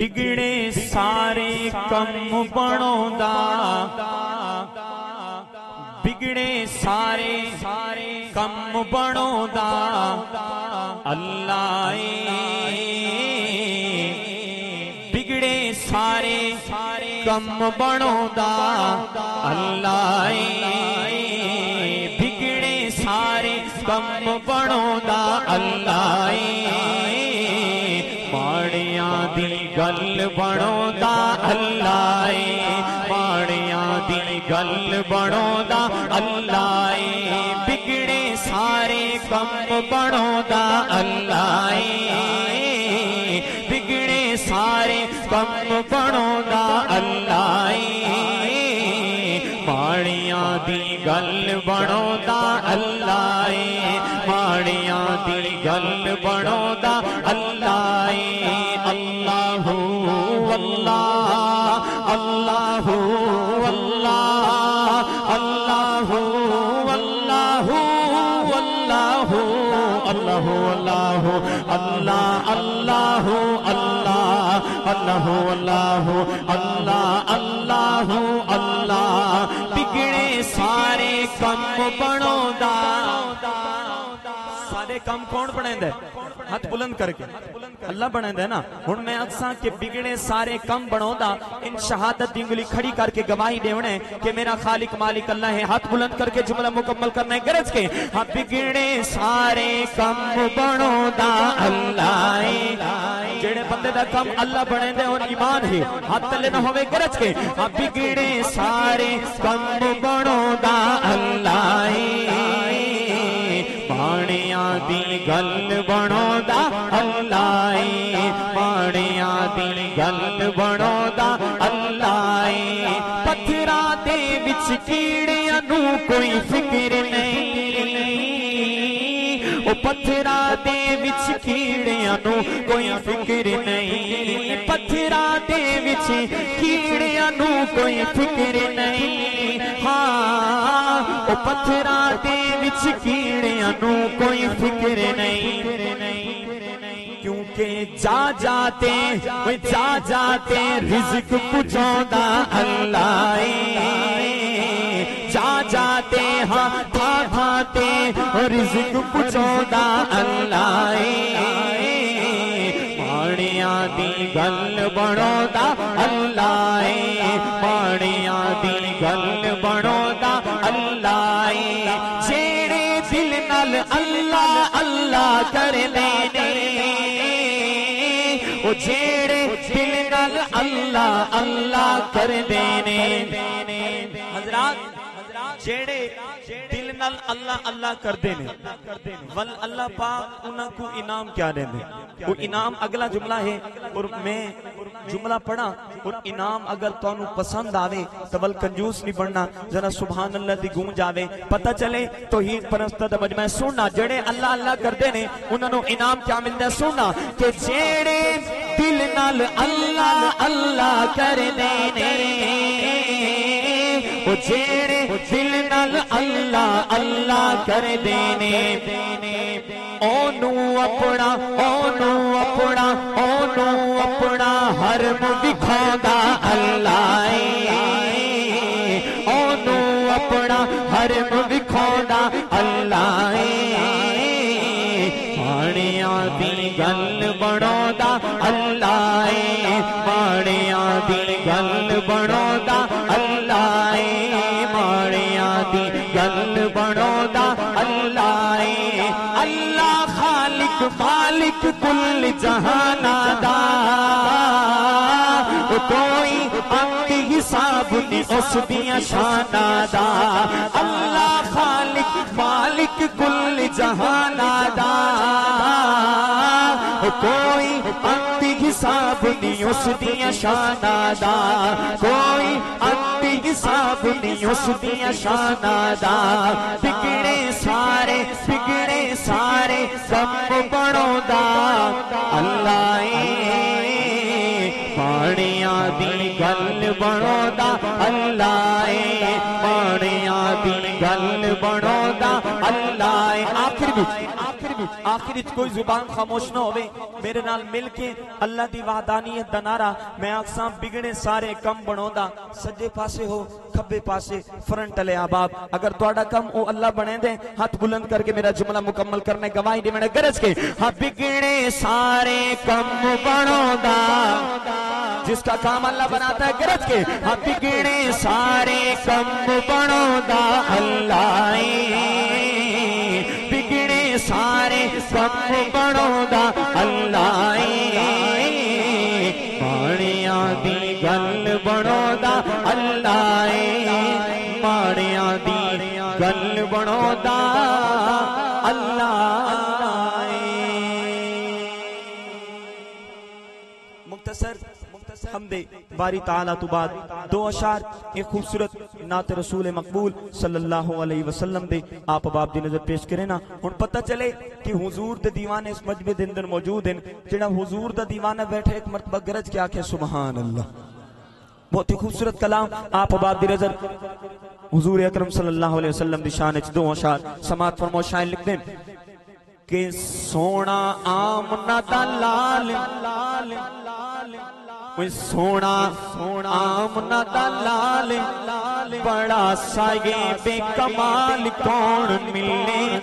बिगड़े सारे कम बनोदा, बिगड़े सारे कम बनोदा अल्लाह। बिगड़े सारे कम बनोदा अल्लाह। बिगड़े सारे कम बनोदा अल्लाह। माड़ियां दी गल बनोदा अल्लाह। माड़ियां दी गल बनोदा अल्लाह। बिगड़े सारे कम बनोदा अल्लाह। बिगड़े सारे कम बनोदा अल्लाह। माड़ियां दी गल बनोदा अल्लाह। माड़ियां दी गल बनोदा अल्लाह। अल्लाहु अल्लाह अल्लाहु अल्लाह अल्लाहु अल्लाहु अल्लाहु अल्लाहु अल्लाहु अल्लाह अल्लाहु अल्लाह अल्लाहु अल्लाहु अल्लाह अल्लाहु अल्लाह। बिगड़े सारे कम बनोदा। सारे कम कौन बनांदा है? हाथ बुलंद करके अल्लाह बनांदा है ना। हुण मैं अक्सां के बिगड़े सारे कम बनोदा इन शहादत दी उंगली खड़ी करके गवाही देवणे कि मेरा खालिक मालिक अल्लाह है। हाथ बुलंद करके जुमला मुकम्मल करना है गरज के। हाँ, बिगड़े सारे कम बनोदा अल्लाह। जेड़े बंदे दा कम अल्लाह बनांदा और ईमान है, हाथ तले ना होवे गरज के। हाँ, बिगड़े सारे कम बनोदा अल्लाह। माड़ियां दी गल बनोदा अल्लाह। माड़ियां दी गल बनोदा अल्लाह। पत्थरां दे विच कीड़ियां नू कोई फिक्र नहीं। ओ पत्थरां दे विच कीड़ियां नू कोई फिक्र नहीं। पत्थरां दे विच कीड़ियां नू कोई फिक्र नहीं। हाँ, ओ पत्थरां दे विच कीड़ियां नू कोई फिक्र नहीं। क्योंकि जा जाते रिज़्क़ पुजांदा अल्लाह। जा जाते हाँ भाते रिज़्क़ पुजांदा अल्लाह। माड़ियां दी गल बनोदा अल्लाह। माड़ियां दी गल बनोदा अल्लाह। जेड़े दिल नाल अल्लाह अल्लाह करदे ने, ओ जेड़े दिल नाल अल्लाह अल्लाह करदे ने। हज़रात, जेड़े दिल नाल अल्लाह अल्लाह करदे ने, वल अल्लाह पाक उन्हां को इनाम क्या देंदे? वो इनाम अगला जुमला है और मैं जुमला पढ़ा और इनाम अगर तुहानू पसंद आवे तो वल कंजूस नहीं बनना। जरा सुभान अल्लाह दी गूंज आवे, पता चले तौहीद परस्त दा मजमा सुनना। जेड़े अल्लाह अल्लाह करदे ने उन्हां नू इनाम क्या मिलदा है सुनना कि जेड़े दिल नाल अल्लाह अल्लाह करदे ने, ओ जेड़े दिल नाल अल्लाह अल्लाह करदे ने, ओनू अपना हरम विखांदा अल्लाह। ओनू अपना हरम विखांदा अल्लाह। माड़ियां दी गल बनोदा अल्लाह। माड़ियां दी गल बनोदा अल्लाह। माड़ियां दी गल बनोदा अल्लाह। अल्लाह खालिक मालिक कुल जहाना दा, कोई अंत हिसाब नी उस दियां शाना दा। अल्लाह खालिक मालिक कुल जहाना दा, कोई अंत हिसाब नी उस दियां शाना दा। कोई अंत हिसाब नी उस दियां शाना दा। बिगड़े सारे कम बनोदा अल्लाह। माड़ियां दी गल बनोदा अल्लाह। माड़ियां दी गल बनोदा अल्लाह। आखिर भी آخر کوئی زبان خاموش نہ ہوئے میرے نال مل کے اللہ دی وحدانیت دا نعرہ میں آکساں بگڑے سارے کم بنو دا سجے پاسے ہو کھبے پاسے فرنٹ علی آباب اگر توڑا کم او اللہ بنے دے ہاتھ بلند کر کے میرا جملہ مکمل کرنے گواہی دی میں نے گرج کے ہاں بگڑے سارے کم بنو دا جس کا کام اللہ بناتا ہے گرج کے ہاں بگڑے سارے کم بنو دا اللہ بگڑے سارے کم بنو دا اللہ ماڑیاں دی گل بنو دا اللہ ماڑیاں دی گل بنو دا اللہ مختصر حمد باری تعالیٰ تو بعد دو اشعار ایک خوبصورت نعت رسول مقبول صلی اللہ علیہ وسلم دے آپ باب دی نظر پیش کریں نا ہن پتہ چلے کہ حضور دے دیوانے اس مجمع دے اندر موجود ہیں جڑا حضور دا دیوانہ بیٹھے ایک مرتبہ گرج کے آکھے سبحان اللہ بہت ہی خوبصورت کلام آپ باب دی نظر حضور اکرم صلی اللہ علیہ وسلم دی شان وچ دو اشعار سماعت فرمو شاعر لکھ دیں کہ سونا آمنہ دا لال سونا آمنہ دا لال بڑا سائے بے کمال کون ملے